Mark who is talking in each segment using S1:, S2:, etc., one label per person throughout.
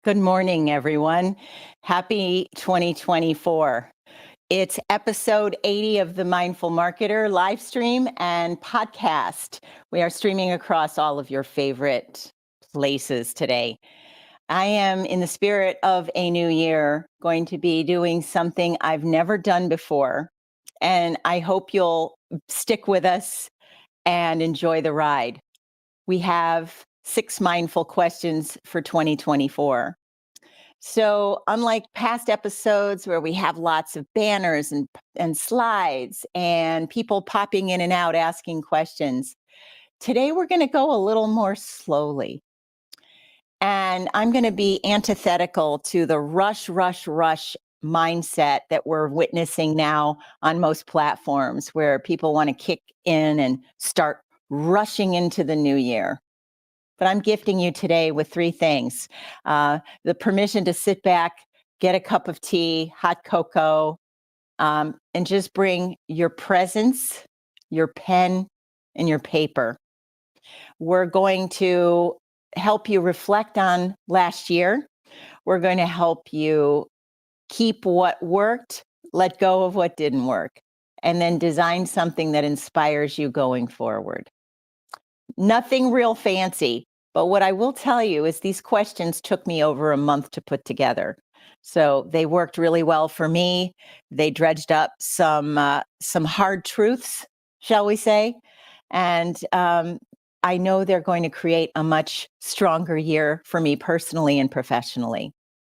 S1: Good morning, everyone. Happy 2024. It's episode 80 of the Mindful Marketer live stream and podcast. We are streaming across all of your favorite places today. I am, in the spirit of a new year, going to be doing something I've never done before. And I hope you'll stick with us and enjoy the ride. We have 6 mindful questions for 2024. So, unlike past episodes where we have lots of banners and slides and people popping in and out asking questions, today we're going to go a little more slowly. And I'm going to be antithetical to the rush, rush, rush mindset that we're witnessing now on most platforms where people want to kick in and start rushing into the new year. But I'm gifting you today with 3 things. The permission to sit back, get a cup of tea, hot cocoa, and just bring your presence, your pen, and your paper. We're going to help you reflect on last year. We're going to help you keep what worked, let go of what didn't work, and then design something that inspires you going forward. Nothing real fancy, but what I will tell you is these questions took me over a month to put together. So they worked really well for me. They dredged up some hard truths, shall we say, and I know they're going to create a much stronger year for me personally and professionally.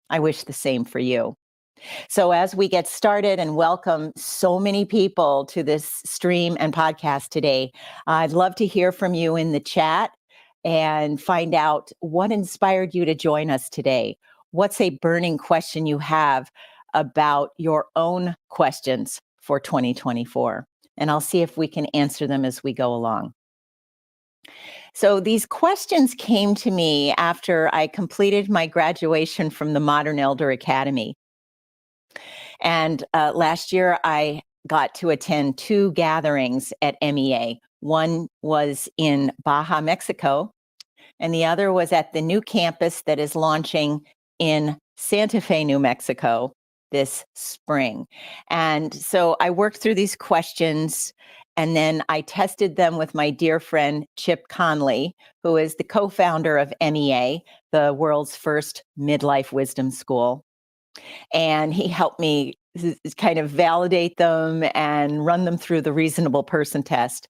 S1: I wish the same for you. So, as we get started and welcome so many people to this stream and podcast today, I'd love to hear from you in the chat and find out what inspired you to join us today. What's a burning question you have about your own questions for 2024? And I'll see if we can answer them as we go along. So, these questions came to me after I completed my graduation from the Modern Elder Academy. And last year, I got to attend 2 gatherings at MEA. One was in Baja, Mexico, and the other was at the new campus that is launching in Santa Fe, New Mexico this spring. And so I worked through these questions and then I tested them with my dear friend Chip Conley, who is the co-founder of MEA, the world's first midlife wisdom school. And he helped me kind of validate them and run them through the reasonable person test.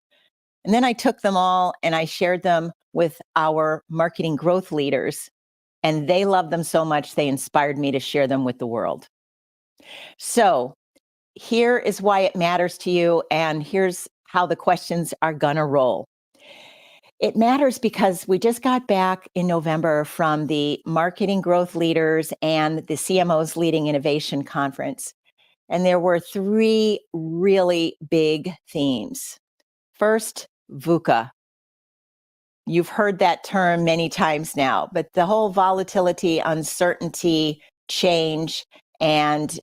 S1: And then I took them all and I shared them with our marketing growth leaders. And they loved them so much, they inspired me to share them with the world. So here is why it matters to you. And here's how the questions are going to roll. It matters because we just got back in November from the Marketing Growth Leaders and the CMOs Leading Innovation Conference. And there were 3 really big themes. First, VUCA. You've heard that term many times now, but the whole volatility, uncertainty, change, and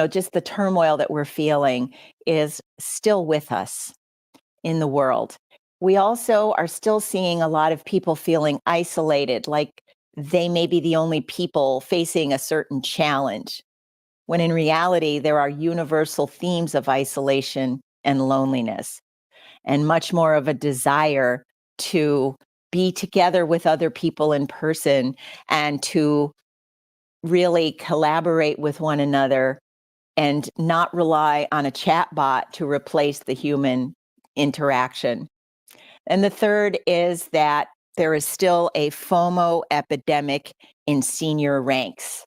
S1: just the turmoil that we're feeling is still with us in the world. We also are still seeing a lot of people feeling isolated, like they may be the only people facing a certain challenge, when in reality, there are universal themes of isolation and loneliness, and much more of a desire to be together with other people in person and to really collaborate with one another and not rely on a chat bot to replace the human interaction. And the third is that there is still a FOMO epidemic in senior ranks.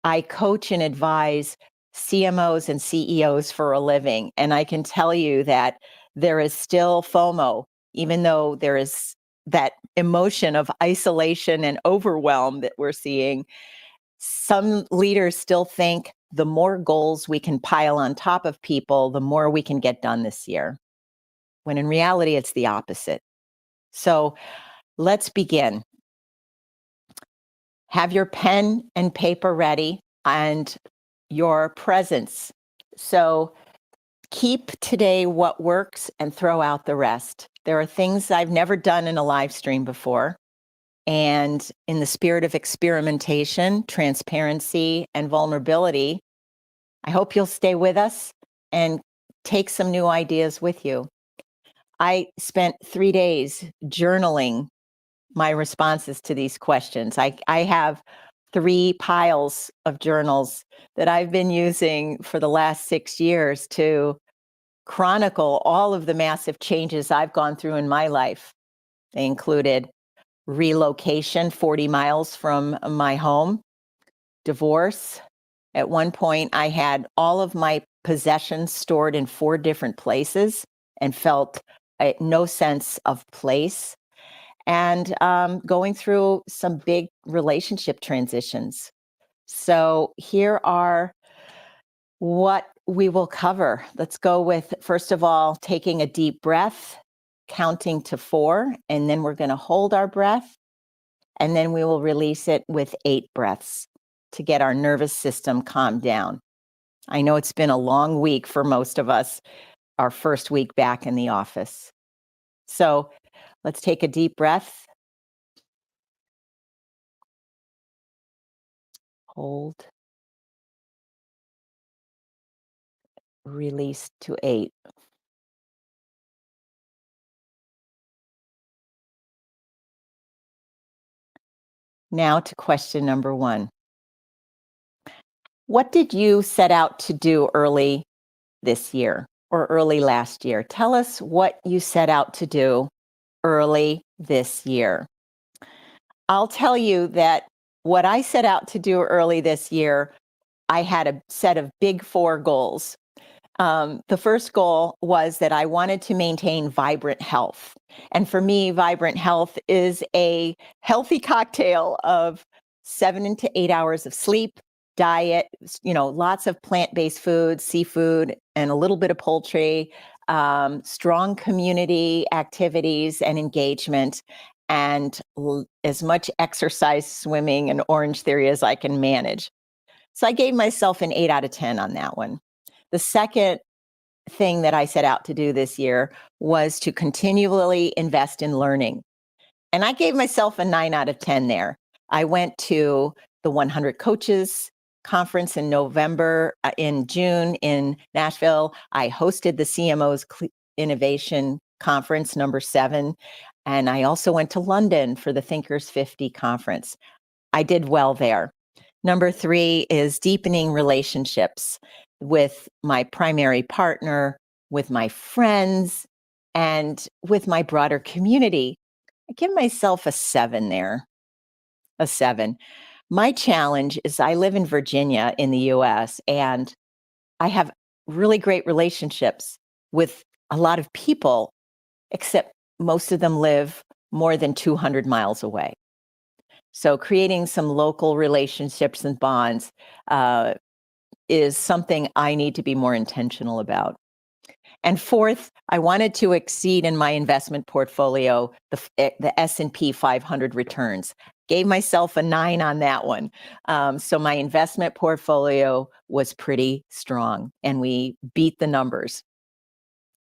S1: I coach and advise CMOs and CEOs for a living, and I can tell you that there is still FOMO, even though there is that emotion of isolation and overwhelm that we're seeing. Some leaders still think the more goals we can pile on top of people, the more we can get done this year, when in reality, it's the opposite. So let's begin. Have your pen and paper ready and your presence. So keep today what works and throw out the rest. There are things I've never done in a live stream before. And in the spirit of experimentation, transparency, and vulnerability, I hope you'll stay with us and take some new ideas with you. I spent 3 days journaling my responses to these questions. I have 3 piles of journals that I've been using for the last 6 years to chronicle all of the massive changes I've gone through in my life. They included relocation 40 miles from my home, divorce. At one point, I had all of my possessions stored in 4 different places and felt no sense of place, and going through some big relationship transitions. So here are what we will cover. Let's go with, first of all, taking a deep breath, counting to 4, and then we're going to hold our breath, and then we will release it with 8 breaths to get our nervous system calmed down. I know it's been a long week for most of us, our first week back in the office. So let's take a deep breath, hold, release to 8. Now to question number 1. What did you set out to do early this year or early last year? Tell us what you set out to do early this year. I'll tell you that what I set out to do early this year, I had a set of big 4 goals. The first goal was that I wanted to maintain vibrant health. And for me, vibrant health is a healthy cocktail of 7 to 8 hours of sleep, diet, lots of plant-based food, seafood, and a little bit of poultry, strong community activities and engagement, and as much exercise, swimming, and Orange Theory as I can manage. So I gave myself an 8 out of 10 on that one. The second thing that I set out to do this year was to continually invest in learning. And I gave myself a 9 out of 10 there. I went to the 100 Coaches conference in June in Nashville. I hosted the CMO's Innovation Conference number 7. And I also went to London for the Thinkers 50 conference. I did well there. Number 3 is deepening relationships with my primary partner, with my friends, and with my broader community. I give myself a 7 there, a 7. My challenge is I live in Virginia in the US, and I have really great relationships with a lot of people, except most of them live more than 200 miles away. So creating some local relationships and bonds is something I need to be more intentional about. And fourth, I wanted to exceed in my investment portfolio the S&P 500 returns. Gave myself a 9 on that one. So my investment portfolio was pretty strong, and we beat the numbers.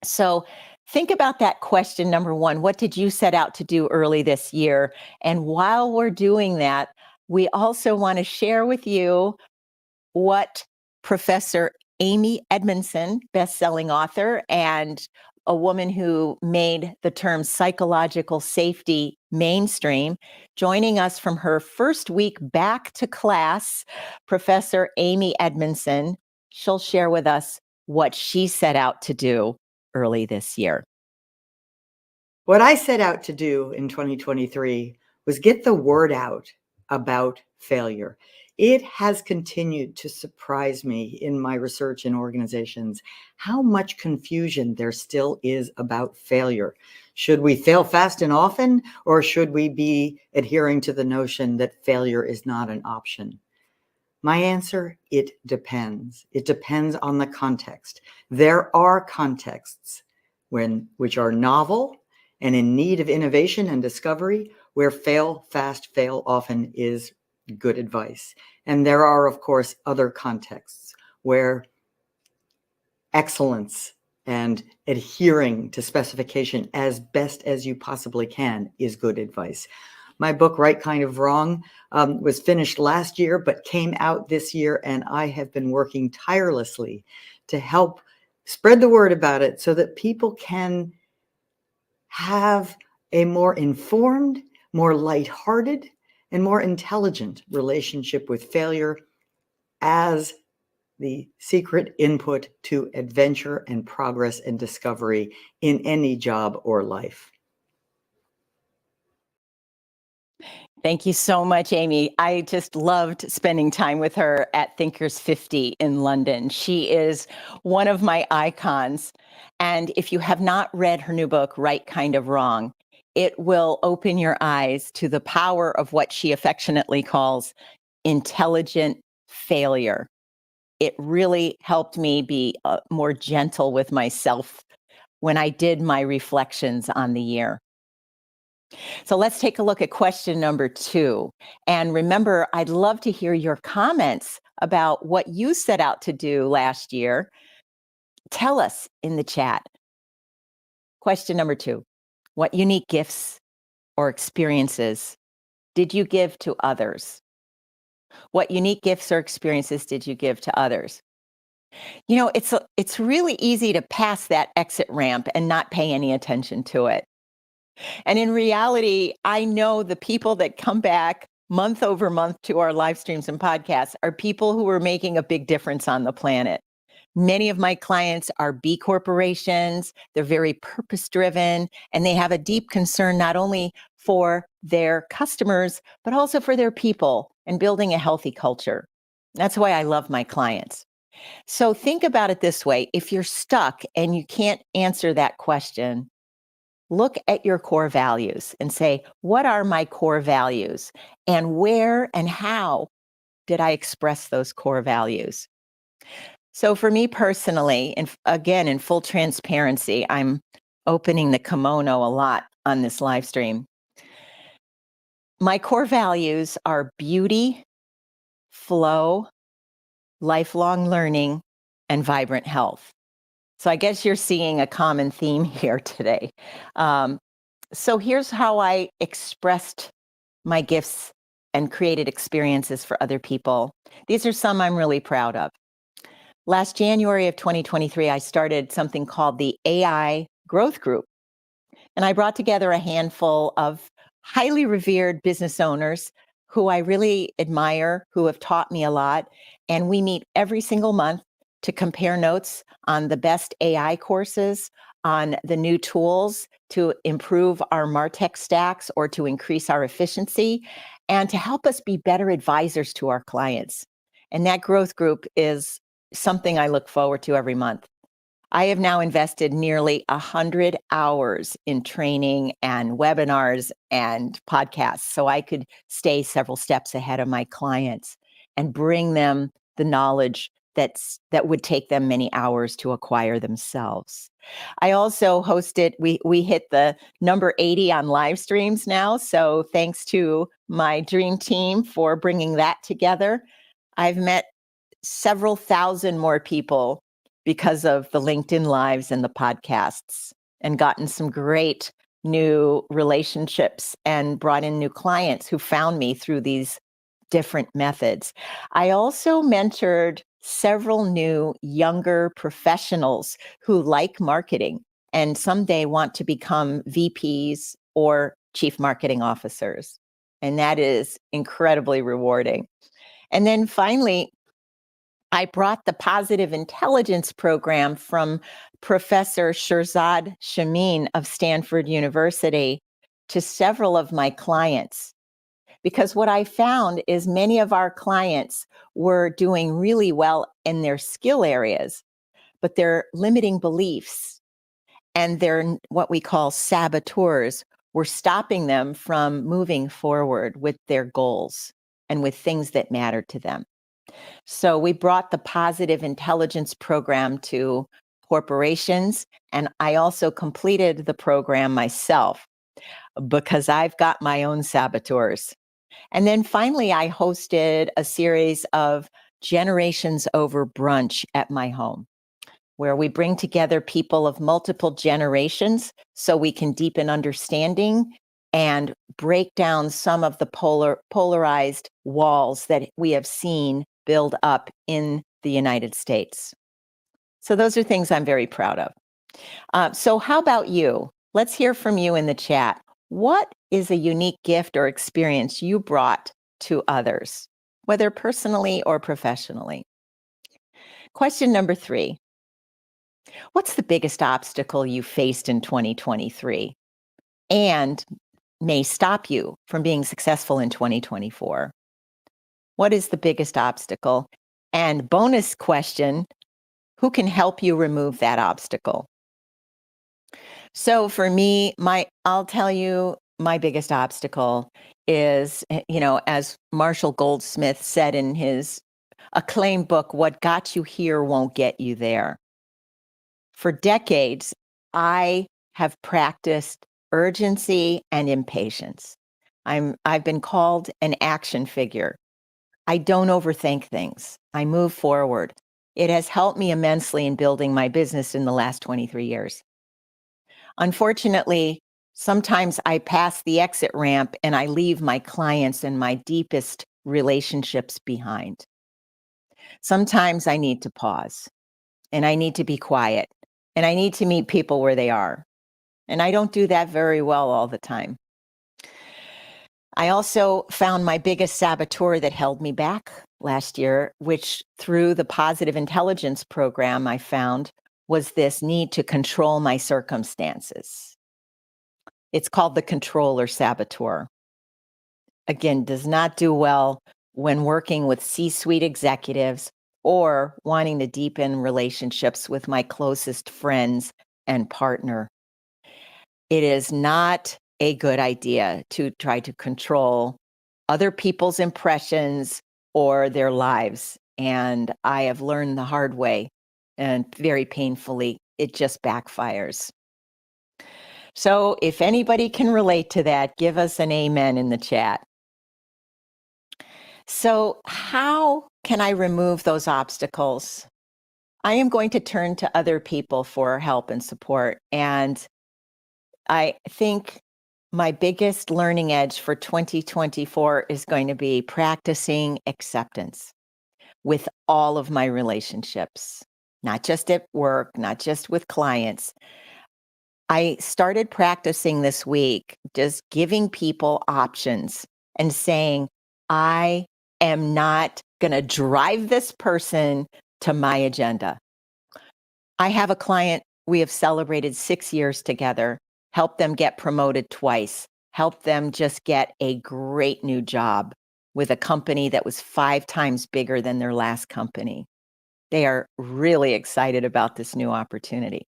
S1: So think about that question number 1. What did you set out to do early this year? And while we're doing that, we also want to share with you what Professor Amy Edmondson, best-selling author and a woman who made the term psychological safety mainstream, joining us from her first week back to class, Professor Amy Edmondson. She'll share with us what she set out to do early this year.
S2: What I set out to do in 2023 was get the word out about failure. It has continued to surprise me in my research in organizations how much confusion there still is about failure. Should we fail fast and often, or should we be adhering to the notion that failure is not an option? My answer, it depends. It depends on the context. There are contexts which are novel and in need of innovation and discovery, where fail fast, fail often is good advice. And there are, of course, other contexts where excellence and adhering to specification as best as you possibly can is good advice. My book, Right Kind of Wrong, was finished last year, but came out this year. And I have been working tirelessly to help spread the word about it so that people can have a more informed, more lighthearted, and more intelligent relationship with failure as the secret input to adventure and progress and discovery in any job or life.
S1: Thank you so much, Amy. I just loved spending time with her at Thinkers 50 in London. She is one of my icons. And if you have not read her new book, Right Kind of Wrong, it will open your eyes to the power of what she affectionately calls intelligent failure. It really helped me be more gentle with myself when I did my reflections on the year. So let's take a look at question number 2. And remember, I'd love to hear your comments about what you set out to do last year. Tell us in the chat. Question number 2. What unique gifts or experiences did you give to others? What unique gifts or experiences did you give to others? You know, it's really easy to pass that exit ramp and not pay any attention to it. And in reality, I know the people that come back month over month to our live streams and podcasts are people who are making a big difference on the planet. Many of my clients are B corporations. They're very purpose driven, and they have a deep concern not only for their customers, but also for their people and building a healthy culture. That's why I love my clients. So think about it this way. If you're stuck and you can't answer that question, look at your core values and say, what are my core values? And where and how did I express those core values? So for me personally, and again, in full transparency, I'm opening the kimono a lot on this live stream. My core values are beauty, flow, lifelong learning, and vibrant health. So I guess you're seeing a common theme here today. So here's how I expressed my gifts and created experiences for other people. These are some I'm really proud of. Last January of 2023, I started something called the AI Growth Group. And I brought together a handful of highly revered business owners who I really admire, who have taught me a lot. And we meet every single month to compare notes on the best AI courses, on the new tools to improve our MarTech stacks or to increase our efficiency, and to help us be better advisors to our clients. And that growth group is something I look forward to every month. I have now invested nearly 100 hours in training and webinars and podcasts so I could stay several steps ahead of my clients and bring them the knowledge that would take them many hours to acquire themselves. I also hosted, we hit the number 80 on live streams now. So thanks to my dream team for bringing that together. I've met several thousand more people because of the LinkedIn Lives and the podcasts, and gotten some great new relationships and brought in new clients who found me through these different methods. I also mentored several new younger professionals who like marketing and someday want to become VPs or chief marketing officers. And that is incredibly rewarding. And then finally, I brought the positive intelligence program from Professor Shirzad Shamin of Stanford University to several of my clients. Because what I found is many of our clients were doing really well in their skill areas, but their limiting beliefs and their what we call saboteurs were stopping them from moving forward with their goals and with things that mattered to them. So we brought the positive intelligence program to corporations, and I also completed the program myself because I've got my own saboteurs. And then finally, I hosted a series of generations over brunch at my home, where we bring together people of multiple generations so we can deepen understanding and break down some of the polarized walls that we have seen build up in the United States. So those are things I'm very proud of. So how about you? Let's hear from you in the chat. What is a unique gift or experience you brought to others, whether personally or professionally? Question number 3. What's the biggest obstacle you faced in 2023 and may stop you from being successful in 2024? What is the biggest obstacle? And bonus question, who can help you remove that obstacle? So for me, I'll tell you, my biggest obstacle is, as Marshall Goldsmith said in his acclaimed book, What Got You Here Won't Get You There. For decades, I have practiced urgency and impatience. I've been called an action figure. I don't overthink things. I move forward. It has helped me immensely in building my business in the last 23 years. Unfortunately, sometimes I pass the exit ramp and I leave my clients and my deepest relationships behind. Sometimes I need to pause and I need to be quiet and I need to meet people where they are. And I don't do that very well all the time. I also found my biggest saboteur that held me back last year, which through the positive intelligence program I found was this need to control my circumstances. It's called the controller saboteur. Again, does not do well when working with C-suite executives or wanting to deepen relationships with my closest friends and partner. It is not a good idea to try to control other people's impressions or their lives. And I have learned the hard way and very painfully, it just backfires. So if anybody can relate to that, give us an amen in the chat. So how can I remove those obstacles? I am going to turn to other people for help and support. And I think my biggest learning edge for 2024 is going to be practicing acceptance with all of my relationships, not just at work, not just with clients. I started practicing this week, just giving people options and saying, I am not going to drive this person to my agenda. I have a client, we have celebrated 6 years together, helped them get promoted twice, helped them just get a great new job with a company that was 5 times bigger than their last company. They are really excited about this new opportunity.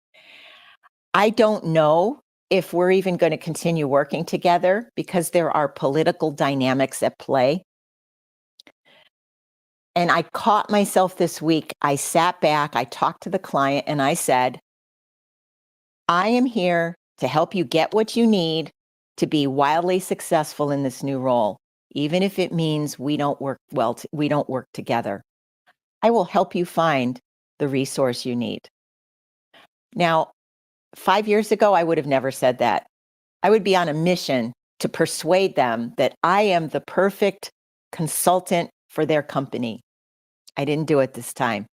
S1: I don't know if we're even going to continue working together because there are political dynamics at play. And I caught myself this week. I sat back, I talked to the client, and I said, I am here to help you get what you need to be wildly successful in this new role, even if it means we don't work we don't work together. I will help you find the resource you need. Now, 5 years ago, I would have never said that. I would be on a mission to persuade them that I am the perfect consultant for their company. I didn't do it this time.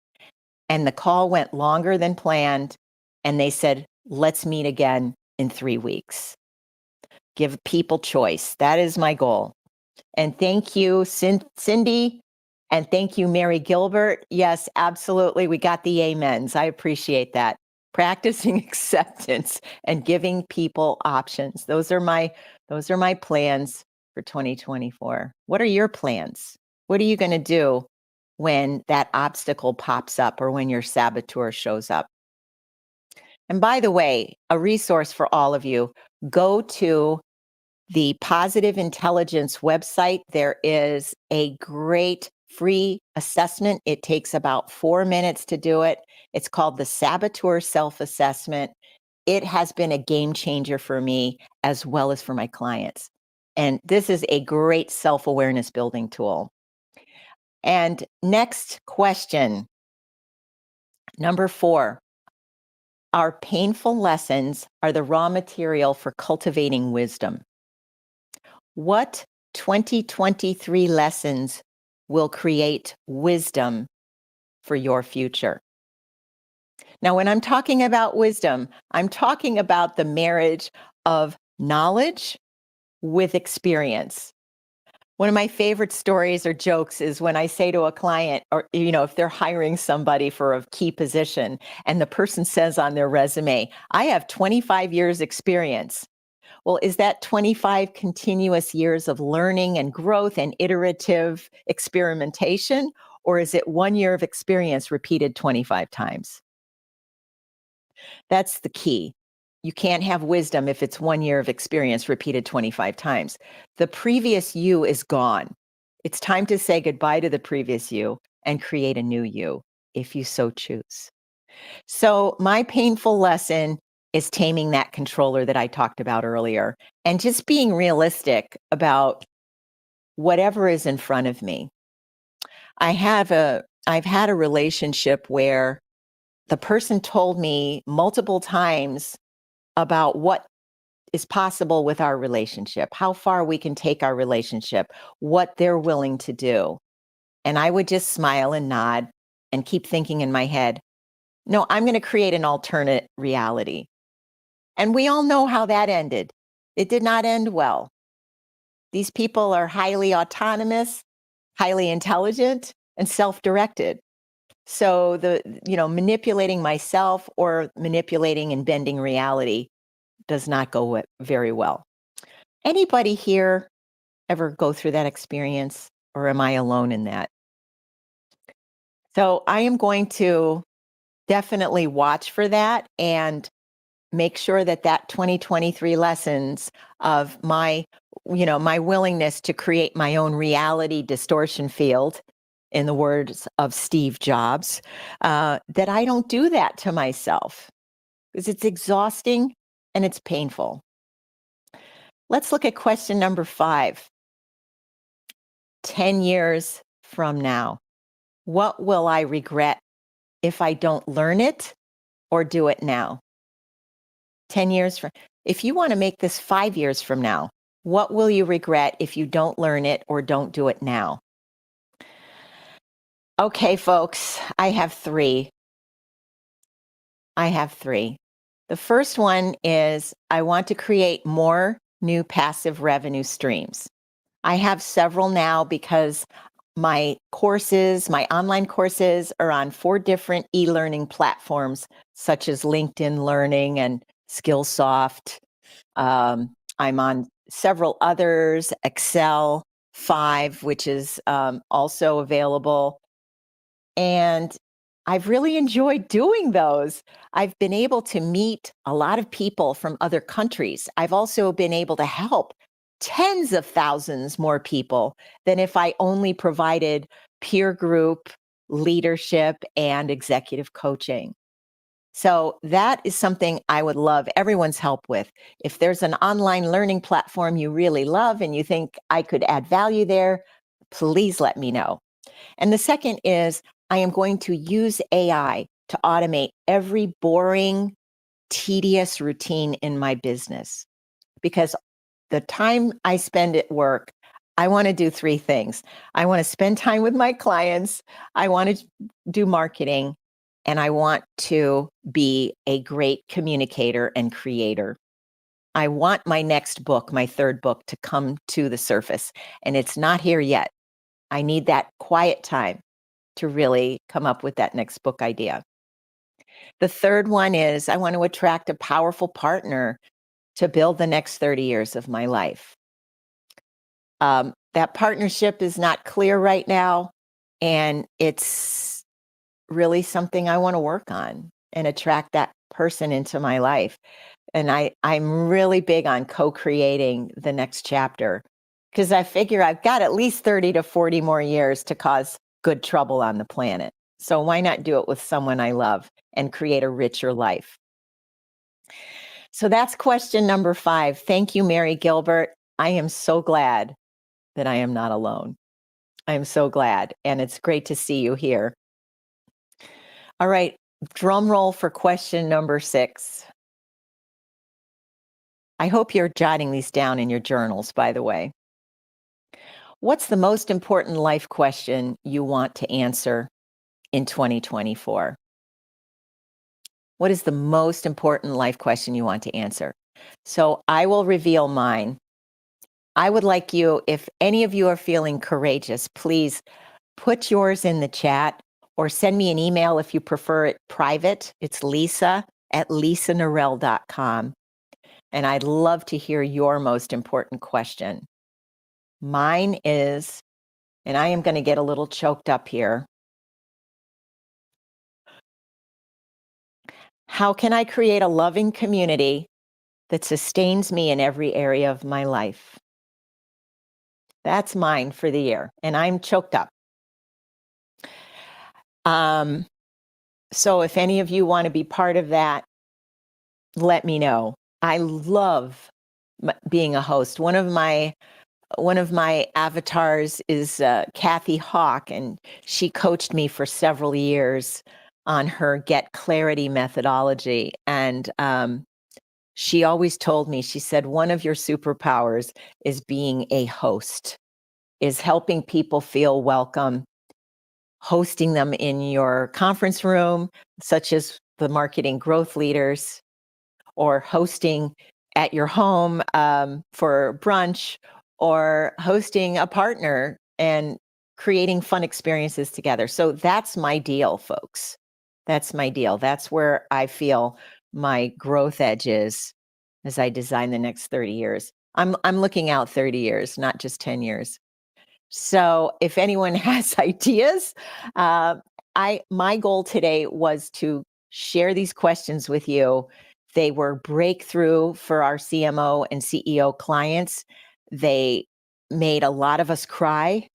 S1: And the call went longer than planned. And they said, let's meet again in 3 weeks. Give people choice. That is my goal. And thank you, Cindy. And thank you, Mary Gilbert. Yes, absolutely. We got the amens. I appreciate that. Practicing acceptance and giving people options. Those are my plans for 2024. What are your plans? What are you going to do when that obstacle pops up or when your saboteur shows up? And by the way, a resource for all of you, go to the Positive Intelligence website. There is a great free assessment. It takes about 4 minutes to do it. It's called the Saboteur Self-Assessment. It has been a game changer for me as well as for my clients. And this is a great self-awareness building tool. And next question, number 4. Our painful lessons are the raw material for cultivating wisdom. What 2023 lessons will create wisdom for your future? Now, when I'm talking about wisdom, I'm talking about the marriage of knowledge with experience. One of my favorite stories or jokes is when I say to a client, or, if they're hiring somebody for a key position and the person says on their resume, I have 25 years experience. Well, is that 25 continuous years of learning and growth and iterative experimentation? Or is it 1 year of experience repeated 25 times? That's the key. You can't have wisdom if it's 1 year of experience repeated 25 times. The previous you is gone. It's time to say goodbye to the previous you and create a new you if you so choose. So, my painful lesson is taming that controller that I talked about earlier and just being realistic about whatever is in front of me. I've had a relationship where the person told me multiple times about what is possible with our relationship, how far we can take our relationship, what they're willing to do. And I would just smile and nod and keep thinking in my head, no, I'm going to create an alternate reality. And we all know how that ended. It did not end well. These people are highly autonomous, highly intelligent, and self-directed. So manipulating myself or manipulating and bending reality does not go very well. Anybody here ever go through that experience, or am I alone in that? So I am going to definitely watch for that and make sure that 2023 lessons of my willingness to create my own reality distortion field, in the words of Steve Jobs, that I don't do that to myself because it's exhausting and it's painful. Let's look at question number 5. 10 years from now, what will I regret if I don't learn it or do it now? 10 years from, if you want to make this 5 years from now, what will you regret if you don't learn it or don't do it now? Okay, folks, I have 3. The first one is I want to create more new passive revenue streams. I have several now because my online courses are on 4 different e-learning platforms, such as LinkedIn Learning and Skillsoft. I'm on several others, Excel 5, which is also available. And I've really enjoyed doing those. I've been able to meet a lot of people from other countries. I've also been able to help tens of thousands more people than if I only provided peer group leadership and executive coaching. So that is something I would love everyone's help with. If there's an online learning platform you really love and you think I could add value there, please let me know. And the second is I am going to use AI to automate every boring, tedious routine in my business. Because the time I spend at work, I want to do 3 things. I want to spend time with my clients, I want to do marketing, and I want to be a great communicator and creator. I want my next book, my 3rd book, to come to the surface, and it's not here yet. I need that quiet time to really come up with that next book idea. The third one is I want to attract a powerful partner to build the next 30 years of my life. That partnership is not clear right now, and it's really something I want to work on and attract that person into my life. And I'm really big on co-creating the next chapter because I figure I've got at least 30 to 40 more years to cause good trouble on the planet. So why not do it with someone I love and create a richer life? So that's question number 5. Thank you, Mary Gilbert. I am so glad that I am not alone. I am so glad. And it's great to see you here. All right, drum roll for question number 6. I hope you're jotting these down in your journals, by the way. What's the most important life question you want to answer in 2024? What is the most important life question you want to answer? So I will reveal mine. I would like you, if any of you are feeling courageous, please put yours in the chat or send me an email if you prefer it private. It's lisa@lisanorell.com. And I'd love to hear your most important question. Mine is, and I am going to get a little choked up here. How can I create a loving community that sustains me in every area of my life? That's mine for the year, and I'm choked up. So if any of you want to be part of that, let me know. I love being a host. One of my avatars is Kathy Hawk, and she coached me for several years on her Get Clarity methodology. And she always told me, she said, one of your superpowers is being a host, is helping people feel welcome, hosting them in your conference room, such as the Marketing Growth Leaders, or hosting at your home for brunch, or hosting a partner and creating fun experiences together. So that's my deal, folks. That's my deal. That's where I feel my growth edge is as I design the next 30 years. I'm looking out 30 years, not just 10 years. So if anyone has ideas, my goal today was to share these questions with you. They were breakthrough for our CMO and CEO clients. They made a lot of us cry.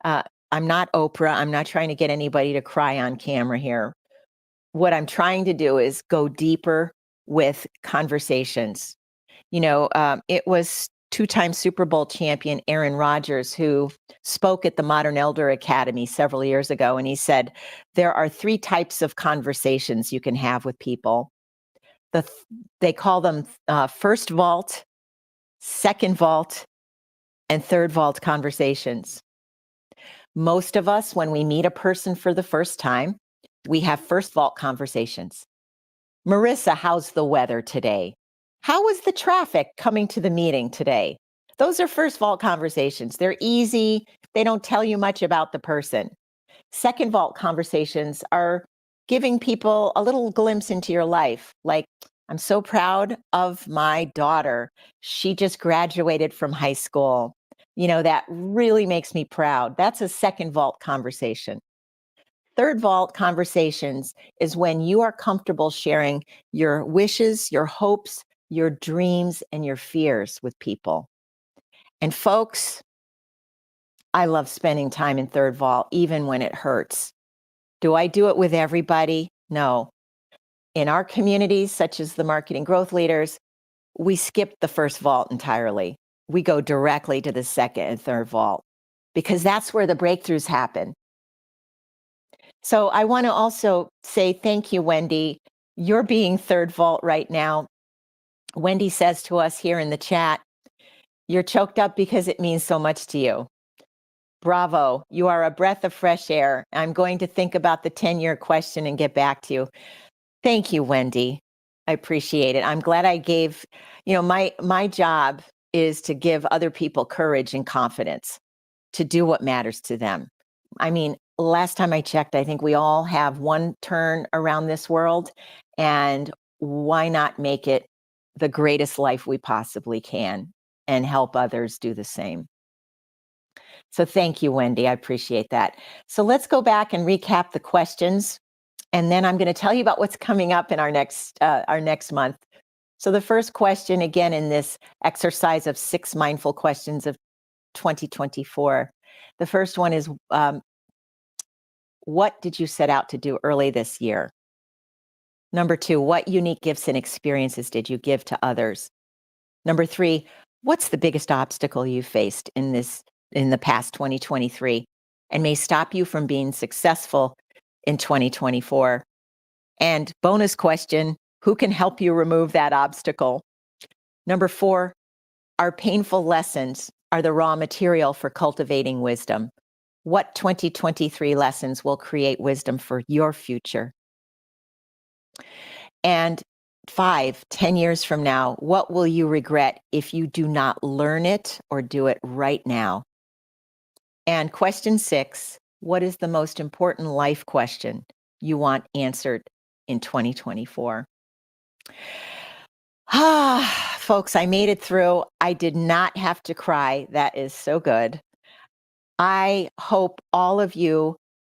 S1: I'm not Oprah. I'm not trying to get anybody to cry on camera here. What I'm trying to do is go deeper with conversations. It was two-time Super Bowl champion Aaron Rodgers who spoke at the Modern Elder Academy several years ago, and he said, there are 3 types of conversations you can have with people. They call them first vault, second vault, and third vault conversations. Most of us, when we meet a person for the first time, we have first vault conversations. Marissa, how's the weather today? How was the traffic coming to the meeting today? Those are first vault conversations. They're easy. They don't tell you much about the person. Second vault conversations are giving people a little glimpse into your life. Like, I'm so proud of my daughter. She just graduated from high school. That really makes me proud. That's a second vault conversation. Third vault conversations is when you are comfortable sharing your wishes, your hopes, your dreams, and your fears with people. And folks, I love spending time in third vault, even when it hurts. Do I do it with everybody? No. In our communities, such as the Marketing Growth Leaders, we skip the first vault entirely. We go directly to the second and third vault because that's where the breakthroughs happen. So I want to also say thank you, Wendy. You're being third vault right now. Wendy says to us here in the chat, you're choked up because it means so much to you. Bravo. You are a breath of fresh air. I'm going to think about the 10-year question and get back to you. Thank you, Wendy. I appreciate it. I'm glad I gave, my job is to give other people courage and confidence to do what matters to them. I mean, last time I checked, I think we all have one turn around this world, and why not make it the greatest life we possibly can and help others do the same? So thank you, Wendy. I appreciate that. So let's go back and recap the questions, and then I'm going to tell you about what's coming up in our next month. So the first question, again, in this exercise of 6 mindful questions of 2024, the first one is, what did you set out to do early this year? Number 2, what unique gifts and experiences did you give to others? Number 3, what's the biggest obstacle you faced in the past 2023 and may stop you from being successful in 2024? And bonus question, who can help you remove that obstacle? Number 4, are painful lessons are the raw material for cultivating wisdom. What 2023 lessons will create wisdom for your future? And 5, 10 years from now, what will you regret if you do not learn it or do it right now? And question 6, what is the most important life question you want answered in 2024? Folks, I made it through. I did not have to cry. That is so good. I hope all of you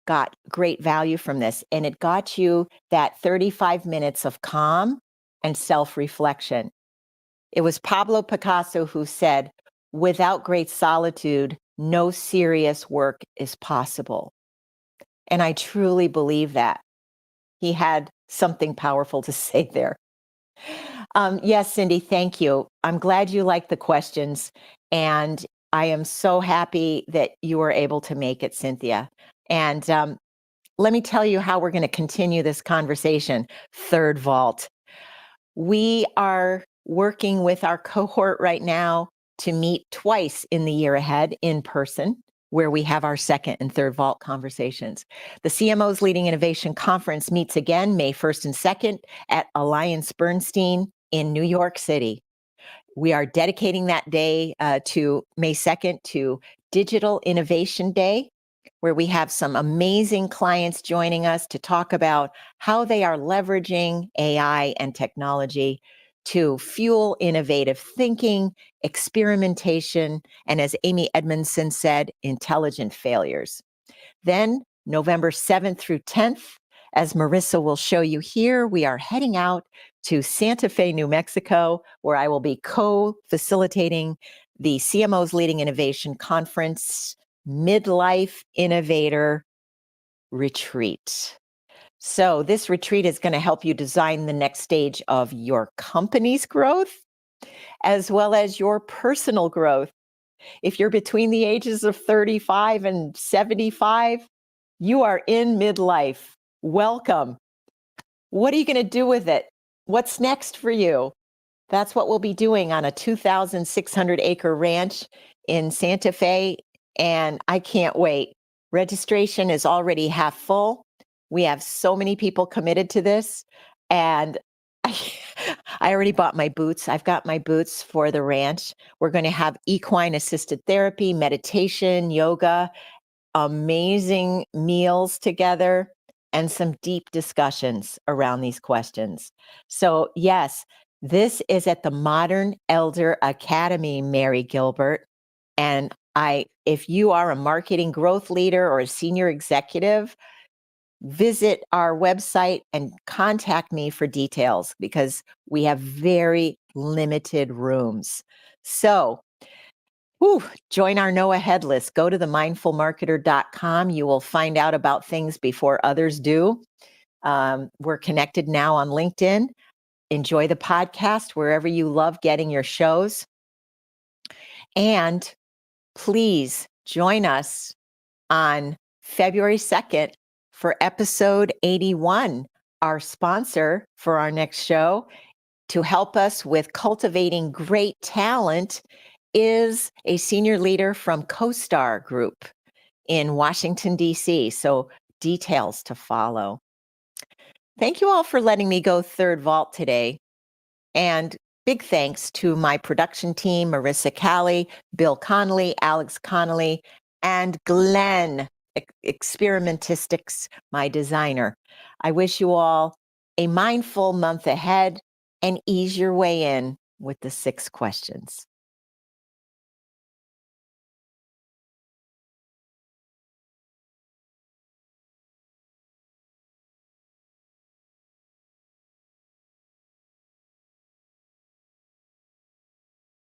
S1: got great value from this, and it got you that 35 minutes of calm and self-reflection. It was Pablo Picasso who said, "Without great solitude, no serious work is possible." And I truly believe that. He had something powerful to say there. Yes, Cindy, thank you. I'm glad you liked the questions, and I am so happy that you were able to make it, Cynthia. And let me tell you how we're going to continue this conversation. Third vault. We are working with our cohort right now to meet twice in the year ahead in person, where we have our second and third vault conversations. The CMO's Leading Innovation Conference meets again May 1st and 2nd at Alliance Bernstein in New York City. We are dedicating that day to May 2nd to Digital Innovation Day, where we have some amazing clients joining us to talk about how they are leveraging AI and technology to fuel innovative thinking, experimentation, and as Amy Edmondson said, intelligent failures. Then November 7th through 10th, as Marissa will show you here, we are heading out to Santa Fe, New Mexico, where I will be co-facilitating the CMO's Leading Innovation Conference Midlife Innovator Retreat. So this retreat is going to help you design the next stage of your company's growth, as well as your personal growth. If you're between the ages of 35 and 75, you are in midlife. Welcome. What are you going to do with it? What's next for you? That's what we'll be doing on a 2,600 acre ranch in Santa Fe, and I can't wait. Registration is already half full. We have so many people committed to this, and I already bought my boots. I've got my boots for the ranch. We're going to have equine assisted therapy, meditation, yoga, amazing meals together, and some deep discussions around these questions. So, yes, this is at the Modern Elder Academy, Mary Gilbert. And if you are a marketing growth leader or a senior executive, visit our website and contact me for details because we have very limited rooms. So, join our Know Ahead list. Go to themindfulmarketer.com. You will find out about things before others do. We're connected now on LinkedIn. Enjoy the podcast wherever you love getting your shows. And please join us on February 2nd for episode 81, our sponsor for our next show. To help us with cultivating great talent is a senior leader from CoStar Group in Washington, D.C. So details to follow. Thank you all for letting me go third vault today. And big thanks to my production team, Marissa Callie, Bill Connolly, Alex Connolly, and Glenn Experimentistics, my designer. I wish you all a mindful month ahead and ease your way in with the 6 questions.